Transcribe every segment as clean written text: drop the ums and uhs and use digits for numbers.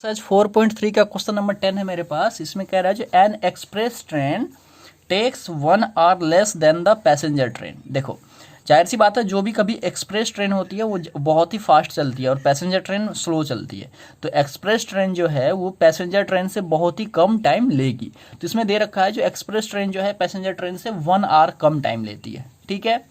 सच 4.3 का question number 10 है मेरे पास। इसमें कह रहा है जो an express train takes 1 hour less than the passenger train. देखो जाहिर सी बात है, जो भी कभी एक्सप्रेस ट्रेन होती है वो बहुत ही फास्ट चलती है और पैसेंजर ट्रेन स्लो चलती है। तो एक्सप्रेस ट्रेन जो है वो पैसेंजर ट्रेन से बहुत ही कम टाइम लेगी। तो इसमें दे रखा है जो एक्सप्रेस ट्रेन जो है पैसेंजर ट्रेन से 1 आवर कम टाइम लेती है। ठीक है,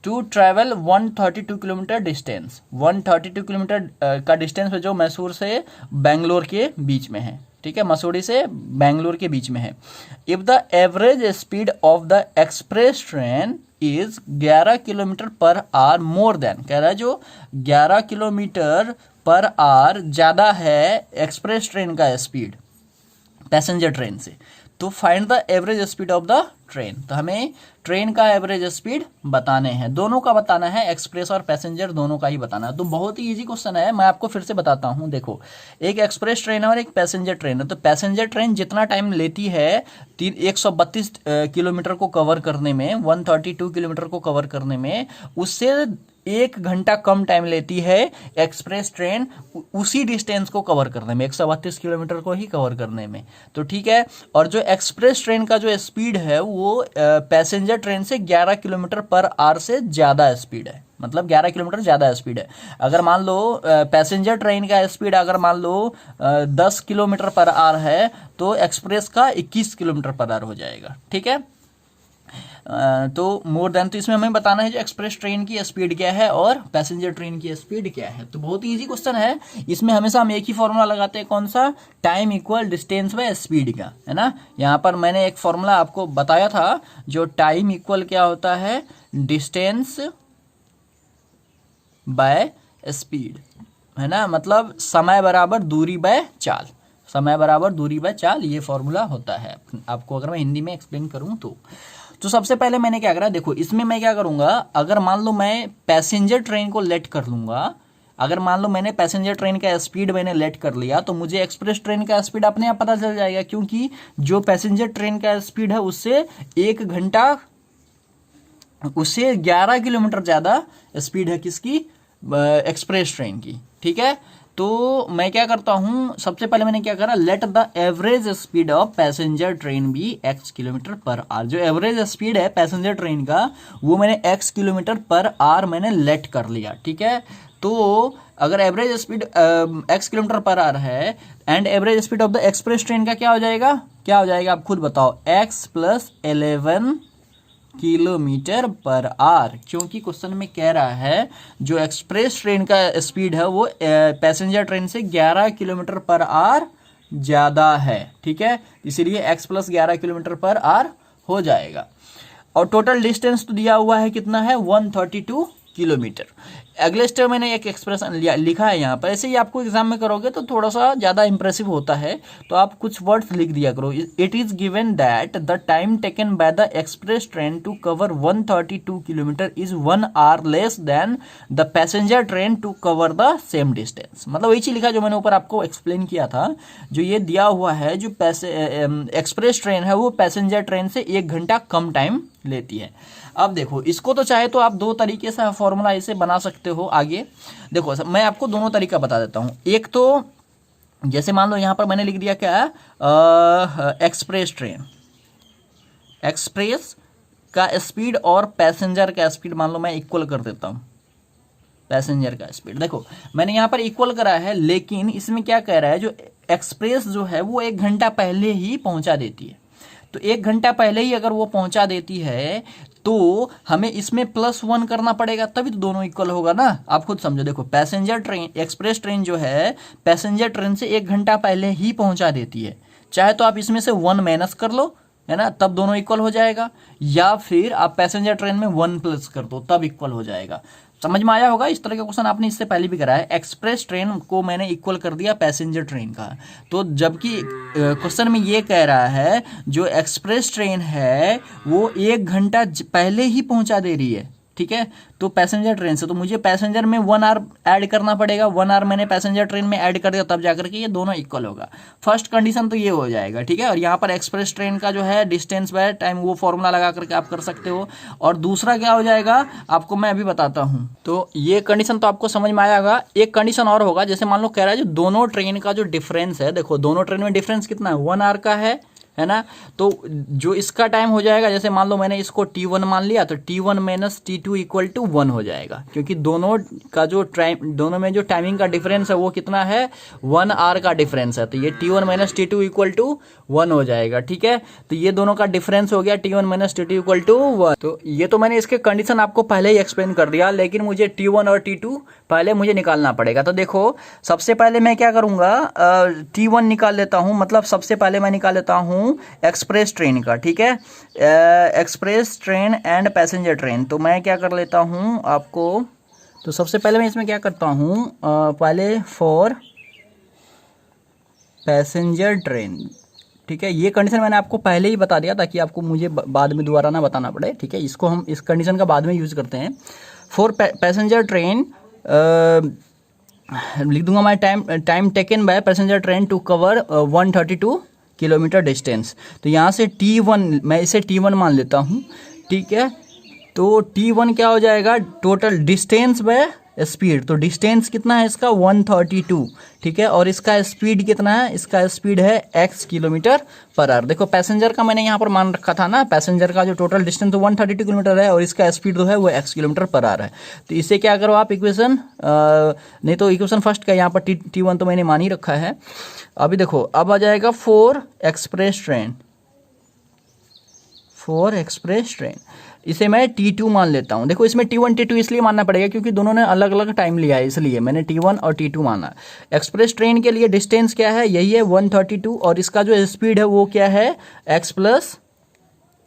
to travel 132 kilometre distance, 132 kilometre का डिस्टेंस है जो मैसूर से बेंगलोर के बीच में है। ठीक है, मसूरी से बेंगलोर के बीच में है। If the average speed of the express train is 11 kilometre per our more than, कह रहा है जो 11 किलोमीटर पर आवर ज़्यादा है एक्सप्रेस ट्रेन का स्पीड पैसेंजर ट्रेन से, तो find the average speed of the train. तो हमें ट्रेन का एवरेज स्पीड बताने हैं, दोनों का बताना है, एक्सप्रेस और पैसेंजर दोनों का ही बताना है। तो बहुत ही इजी क्वेश्चन है, मैं आपको फिर से बताता हूं। देखो, एक एक्सप्रेस ट्रेन है और एक पैसेंजर ट्रेन है। तो पैसेंजर ट्रेन जितना टाइम लेती है 132 किलोमीटर को कवर करने में, 132 किलोमीटर को कवर करने में, उससे 1 घंटा कम टाइम लेती है एक्सप्रेस ट्रेन उसी डिस्टेंस को कवर करने में, 132 किलोमीटर को ही कवर करने में। तो ठीक है, और जो एक्सप्रेस ट्रेन का जो स्पीड है वो पैसेंजर ट्रेन से 11 किलोमीटर पर आवर से ज़्यादा स्पीड है, मतलब 11 किलोमीटर ज़्यादा स्पीड है। अगर मान लो पैसेंजर ट्रेन का स्पीड अगर मान लो 10 किलोमीटर पर आवर है तो एक्सप्रेस का 21 किलोमीटर पर आवर हो जाएगा। ठीक है, तो मोर देन, तो इसमें हमें बताना है जो एक्सप्रेस ट्रेन की स्पीड क्या है और पैसेंजर ट्रेन की स्पीड क्या है। तो बहुत ही इजी क्वेश्चन है। इसमें हमेशा हम एक ही फॉर्मूला लगाते हैं, कौन सा? Time equal distance by speed का, है ना। यहाँ पर मैंने एक फॉर्मूला आपको बताया था, जो टाइम इक्वल क्या होता है? डिस्टेंस बाय स्पीड, है ना, मतलब समय बराबर दूरी बाय चाल, समय बराबर दूरी बाय चाल, ये फॉर्मूला होता है। आपको अगर मैं हिंदी में एक्सप्लेन करूं तो सबसे पहले मैंने क्या करा, देखो इसमें मैं क्या करूंगा, अगर मान लो मैं पैसेंजर ट्रेन को लेट कर लूंगा, अगर मान लो मैंने पैसेंजर ट्रेन का स्पीड मैंने लेट कर लिया, तो मुझे एक्सप्रेस ट्रेन का स्पीड अपने आप पता चल जाएगा, क्योंकि जो पैसेंजर ट्रेन का स्पीड है उससे 1 घंटा, उससे 11 किलोमीटर ज़्यादा स्पीड है किसकी? एक्सप्रेस ट्रेन की। ठीक है, तो मैं क्या करता हूं, सबसे पहले मैंने क्या करा, let the average speed of passenger train be x kilometre per hour. जो एवरेज स्पीड है पैसेंजर ट्रेन का वो मैंने x किलोमीटर पर आवर मैंने लेट कर लिया। ठीक है, तो अगर average speed x kilometre per hour है and average speed of the express train का क्या हो जाएगा, क्या हो जाएगा आप खुद बताओ, x plus 11 kilometre per our, क्योंकि क्वेश्चन में कह रहा है जो एक्सप्रेस ट्रेन का स्पीड है वो पैसेंजर ट्रेन से 11 किलोमीटर पर आवर ज़्यादा है। ठीक है, इसीलिए x plus 11 kilometre per our हो जाएगा। और टोटल डिस्टेंस तो दिया हुआ है, कितना है? 132 किलोमीटर। अगले स्टेप मैंने एक एक्सप्रेशन लिखा है यहाँ पर, ऐसे ही आपको एग्जाम में करोगे तो थोड़ा सा ज़्यादा इंप्रेसिव होता है, तो आप कुछ वर्ड्स लिख दिया करो। It is given that the time taken by the express train to cover 132 kilometre is 1 hour less than the passenger train to cover the same distance. मतलब वही चीज लिखा जो मैंने ऊपर आपको एक्सप्लेन किया था। जो ये दिया हुआ है, जो एक्सप्रेस ट्रेन है वो पैसेंजर ट्रेन से 1 घंटा कम टाइम लेती है। अब देखो, इसको तो चाहे तो आप 2 तरीके से फॉर्मूला इसे बना सकते हो आगे। देखो मैं आपको दोनों तरीका बता देता हूं। एक तो जैसे मान लो यहां पर मैंने लिख दिया क्या, एक्सप्रेस ट्रेन, एक्सप्रेस का स्पीड और पैसेंजर का स्पीड मान लो मैं इक्वल कर देता हूं, पैसेंजर का स्पीड। देखो मैंने यहां पर इक्वल करा है, लेकिन इसमें क्या कह रहा है, जो एक्सप्रेस जो है वो 1 घंटा पहले ही पहुंचा देती है। तो 1 घंटा पहले ही अगर वो पहुंचा देती है तो हमें इसमें +1 करना पड़ेगा, तभी तो दोनों इक्वल होगा ना। आप खुद समझो, देखो पैसेंजर ट्रेन, एक्सप्रेस ट्रेन जो है पैसेंजर ट्रेन से 1 घंटा पहले ही पहुंचा देती है। चाहे तो आप इसमें से 1 माइनस कर लो, है ना, तब दोनों इक्वल हो जाएगा, या फिर आप पैसेंजर ट्रेन में 1 प्लस कर दो, तब इक्वल हो जाएगा। समझ में आया होगा। इस तरह का क्वेश्चन आपने इससे पहले भी करा है। एक्सप्रेस ट्रेन को मैंने इक्वल कर दिया पैसेंजर ट्रेन का, तो जबकि क्वेश्चन में ये कह रहा है जो एक्सप्रेस ट्रेन है वो 1 घंटा पहले ही पहुंचा दे रही है, ठीक है, तो पैसेंजर ट्रेन से, तो मुझे पैसेंजर में 1 आवर ऐड करना पड़ेगा, 1 आवर मैंने पैसेंजर ट्रेन में ऐड कर दिया, तब जाकर के ये दोनों इक्वल होगा। फर्स्ट कंडीशन तो ये हो जाएगा, ठीक है। और यहाँ पर एक्सप्रेस ट्रेन का जो है डिस्टेंस बाय टाइम वो फॉर्मूला लगा करके आप कर सकते हो। और दूसरा क्या हो जाएगा आपको मैं अभी बताता हूँ। तो ये कंडीशन तो आपको समझ में आएगा। एक कंडीशन और होगा, जैसे मान लो कह रहा है जो दोनों ट्रेन का जो डिफरेंस है, देखो दोनों ट्रेन में डिफरेंस कितना है, 1 आवर का है ना। तो जो इसका टाइम हो जाएगा, जैसे मान लो मैंने इसको T1 मान लिया, तो T1 minus T2 equal to 1 हो जाएगा, क्योंकि दोनों का जो दोनों में जो टाइमिंग का डिफरेंस है वो कितना है, 1 आवर का डिफरेंस है। तो ये T1 minus T2 equal to 1 हो जाएगा, ठीक है। तो ये दोनों का डिफरेंस हो गया T1 minus T2 equal to 1। तो ये तो मैंने इसके कंडीशन आपको पहले ही एक्सप्लेन कर दिया, लेकिन मुझे T1 और T2 पहले मुझे निकालना पड़ेगा। तो देखो सबसे पहले मैं क्या करूँगा, T1 निकाल लेता हूँ, मतलब सबसे पहले मैं निकाल लेता हूँ एक्सप्रेस ट्रेन का, ठीक है, express train and passenger train. तो मैं क्या कर लेता हूँ आपको, तो सबसे पहले मैं इसमें क्या करता हूँ, पहले फॉर पैसेंजर ट्रेन, ठीक है। ये कंडीशन मैंने आपको पहले ही बता दिया ताकि आपको मुझे बाद में दोबारा ना बताना पड़े, ठीक है। इसको हम इस कंडीशन का बाद में यूज़ करते हैं। फॉर पैसेंजर ट्रेन लिख दूंगा मैं time taken by passenger train to cover 132 kilometre distance. तो यहाँ से T1 मैं इसे T1 मान लेता हूँ, ठीक है। तो T1 क्या हो जाएगा, टोटल डिस्टेंस बाय स्पीड। तो डिस्टेंस कितना है इसका 132, ठीक है। और इसका स्पीड कितना है, इसका स्पीड है x किलोमीटर पर आवर। देखो पैसेंजर का मैंने यहाँ पर मान रखा था ना, पैसेंजर का जो टोटल डिस्टेंस तो 132 किलोमीटर है और इसका स्पीड जो है वो x किलोमीटर पर आवर है। तो इसे क्या करो आप इक्वेशन, नहीं तो इक्वेशन फर्स्ट का यहाँ पर T1 तो मैंने मान ही रखा है। अभी देखो अब आ जाएगा for express train, for express train इसे मैं T2 मान लेता हूँ। देखो इसमें T1 T2 इसलिए मानना पड़ेगा क्योंकि दोनों ने अलग अलग टाइम लिया है, इसलिए मैंने T1 और T2 माना। एक्सप्रेस ट्रेन के लिए डिस्टेंस क्या है, यही है 132, और इसका जो स्पीड है वो क्या है x प्लस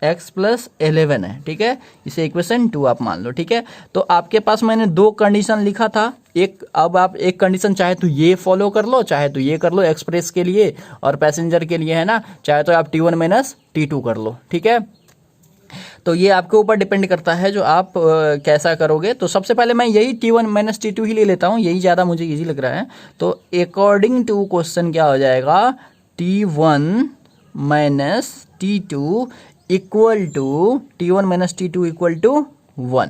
11 है, ठीक है। इसे इक्वेशन 2 आप मान लो, ठीक है। तो आपके पास मैंने 2 कंडीशन लिखा था, एक अब आप एक कंडीशन चाहे तो ये फॉलो कर लो, चाहे तो ये कर लो एक्सप्रेस के लिए और पैसेंजर के लिए, है ना। चाहे तो आप T1 माइनस T2 कर लो, ठीक है। तो ये आपके ऊपर डिपेंड करता है जो आप कैसा करोगे। तो सबसे पहले मैं यही T1 माइनस T2 ही ले लेता हूँ, यही ज़्यादा मुझे इजी लग रहा है। तो अकॉर्डिंग टू क्वेश्चन क्या हो जाएगा, T1 minus T2 equal to T1 minus T2 equal to 1,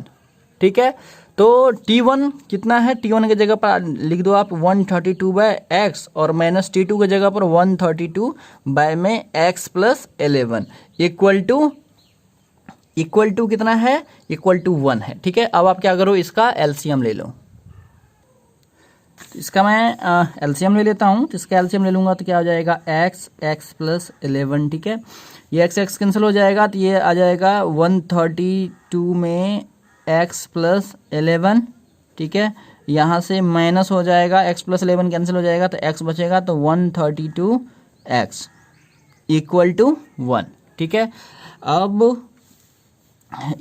ठीक है। तो T1 कितना है, T1 की जगह पर लिख दो आप 132 बाय x और माइनस T2 की जगह पर 132 बाय में x प्लस 11 इक्वल टू कितना है, इक्वल टू 1 है, ठीक है। अब आप क्या करो, इसका एलसीएम ले लो। तो इसका मैं एलसीएम ले लेता हूँ। तो इसका एलसीएम ले लूँगा तो क्या हो जाएगा, x प्लस 11, ठीक है। ये x कैंसिल हो जाएगा तो ये आ जाएगा 132 में x प्लस 11, ठीक है। यहाँ से माइनस हो जाएगा, x प्लस 11 कैंसिल हो जाएगा तो x बचेगा, तो 132x इक्वल टू 1, ठीक है। अब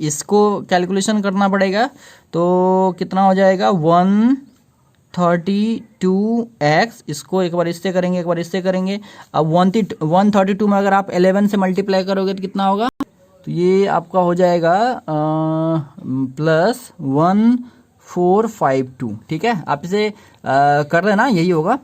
इसको कैलकुलेशन करना पड़ेगा, तो कितना हो जाएगा 132x, इसको एक बार इससे करेंगे एक बार इससे करेंगे। अब 132 में अगर आप 11 से मल्टीप्लाई करोगे तो कितना होगा, तो ये आपका हो जाएगा प्लस 1452, ठीक है। आप इसे कर लेना, यही होगा।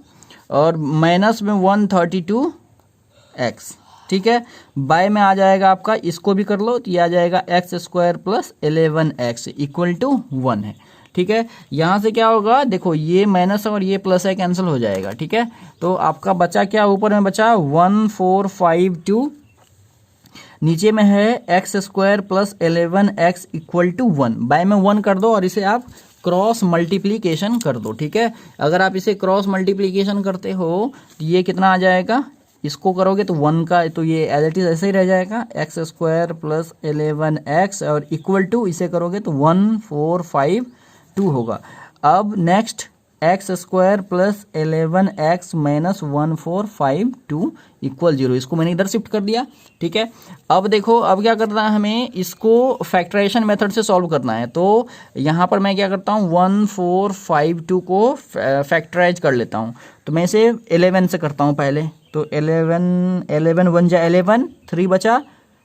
और माइनस में 132x, ठीक है। बाय में आ जाएगा आपका, इसको भी कर लो तो ये आ जाएगा x² plus 11x equal to 1 है, ठीक है। यहाँ से क्या होगा, देखो ये माइनस और ये प्लस है, कैंसिल हो जाएगा, ठीक है। तो आपका बचा क्या, ऊपर में बचा 1452, नीचे में है x² plus 11x equal to 1। Bye में 1 कर दो और इसे आप क्रॉस मल्टीप्लीकेशन कर दो, ठीक है। अगर आप इसे क्रॉस मल्टीप्लीकेशन करते हो तो ये कितना आ जाएगा, इसको करोगे तो 1 का, तो ये एज इट इज ऐसे ही रह जाएगा, x² प्लस 11x और इक्वल टू इसे करोगे तो 1452 होगा। अब next x² plus 11x minus 1452 equal 0, इसको मैंने इधर शिफ्ट कर दिया, ठीक है। अब देखो अब क्या करना है, हमें इसको फैक्टराइजेशन मेथड से सॉल्व करना है। तो यहाँ पर मैं क्या करता हूँ, 1452 को फैक्टराइज कर लेता हूँ। तो मैं इसे 11 से करता हूँ पहले। तो 11 1 जा 11, 3 बचा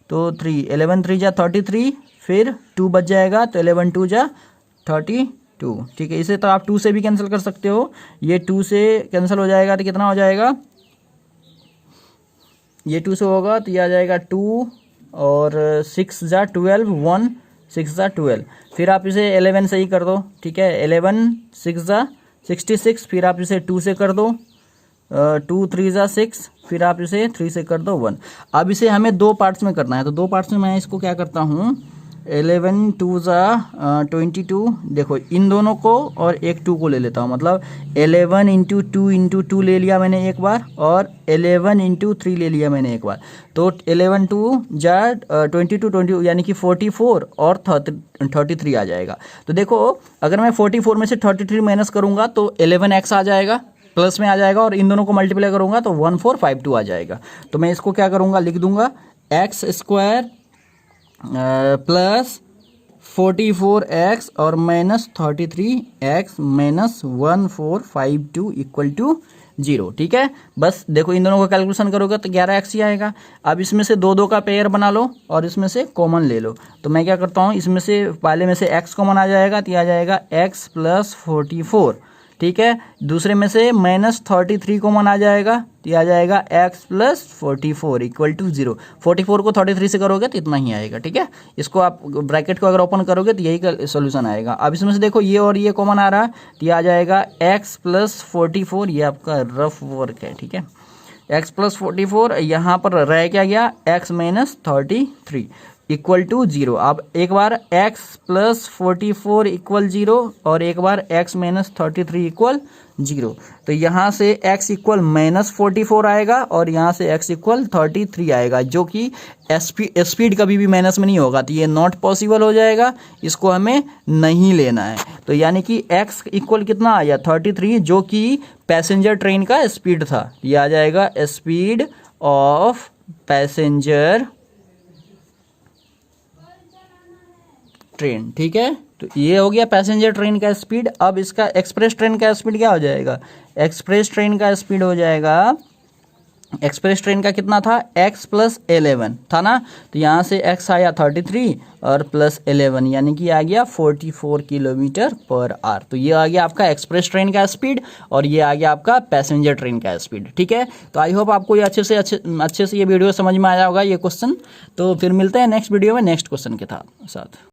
तो 3, 11 3 जा 33, फिर 2 बच जाएगा, तो 11 2 जा 32, ठीक है। इसे तो आप 2 से भी कैंसिल कर सकते हो, ये 2 से कैंसिल हो जाएगा तो कितना हो जाएगा, ये 2 से होगा तो ये आ जाएगा 2 और 6 जा 12, 1 6 जा 12, फिर आप इसे 11 से ही कर दो, ठीक है। 11 6 जा 66, फिर आप इसे 2 से कर दो, 2 3 जा 6, फिर आप इसे 3 से कर दो 1। अब इसे हमें 2 पार्ट्स में करना है, तो 2 पार्ट्स में मैं इसको क्या करता हूँ, 11 2 जा 22, देखो इन दोनों को और एक 2 को ले लेता हूँ, मतलब 11 इंटू 2 ले लिया मैंने एक बार, और 11 इंटू 3 ले लिया मैंने एक बार, तो 11 2 जा 22 यानी कि 44 और 33 आ जाएगा। तो देखो अगर मैं 44 में से 33 माइनस करूँगा तो 11x आ जाएगा, प्लस में आ जाएगा, और इन दोनों को मल्टीप्लाई करूँगा तो 1452 आ जाएगा। तो मैं इसको क्या करूँगा, लिख दूंगा एक्स स्क्वायर प्लस 44x और minus 33x minus 1452 equal to 0, ठीक है। बस देखो इन दोनों का कैलकुलेशन करोगे तो 11x ही आएगा। अब इसमें से 2 2 का पेयर बना लो और इसमें से कॉमन ले लो, तो मैं क्या करता हूँ, इसमें से पहले में से x कॉमन आ जाएगा तो ये आ जाएगा x प्लस 44, ठीक है। दूसरे में से माइनस 33 कॉमन आ जाएगा तो ये आ जाएगा x प्लस 44 इक्वल टू 0। 44 को 33 से करोगे तो इतना ही आएगा, ठीक है। इसको आप ब्रैकेट को अगर ओपन करोगे तो यही का सोल्यूशन आएगा। अब इसमें से देखो ये और ये कॉमन आ रहा है तो ये आ जाएगा x प्लस 44, ये आपका रफ वर्क है, ठीक है। x प्लस 44, यहाँ पर रह क्या गया, x माइनस 33 इक्वल टू 0। अब एक बार x प्लस 44 इक्वल 0 और एक बार x माइनस 33 इक्वल 0, तो यहाँ से x इक्वल माइनस 44 आएगा और यहाँ से x इक्वल 33 आएगा, जो कि स्पीड कभी भी माइनस में नहीं होगा, तो ये नॉट पॉसिबल हो जाएगा, इसको हमें नहीं लेना है। तो यानी कि x इक्वल कितना आया 33, जो कि पैसेंजर ट्रेन का स्पीड था, ये आ जाएगा स्पीड ऑफ पैसेंजर ट्रेन, ठीक है। तो ये हो गया पैसेंजर ट्रेन का स्पीड। अब इसका एक्सप्रेस ट्रेन का स्पीड क्या हो जाएगा, एक्सप्रेस ट्रेन का स्पीड हो जाएगा, एक्सप्रेस ट्रेन का कितना था, x प्लस 11 था ना, तो यहाँ से x आया 33 और प्लस 11 यानी कि आ गया 44 किलोमीटर पर आवर। तो ये आ गया आपका एक्सप्रेस ट्रेन का स्पीड और ये आ गया आपका पैसेंजर ट्रेन का स्पीड, ठीक है। तो आई होप आपको ये अच्छे से ये वीडियो समझ में आया होगा, ये क्वेश्चन। तो फिर मिलते हैं नेक्स्ट वीडियो में नेक्स्ट क्वेश्चन के साथ।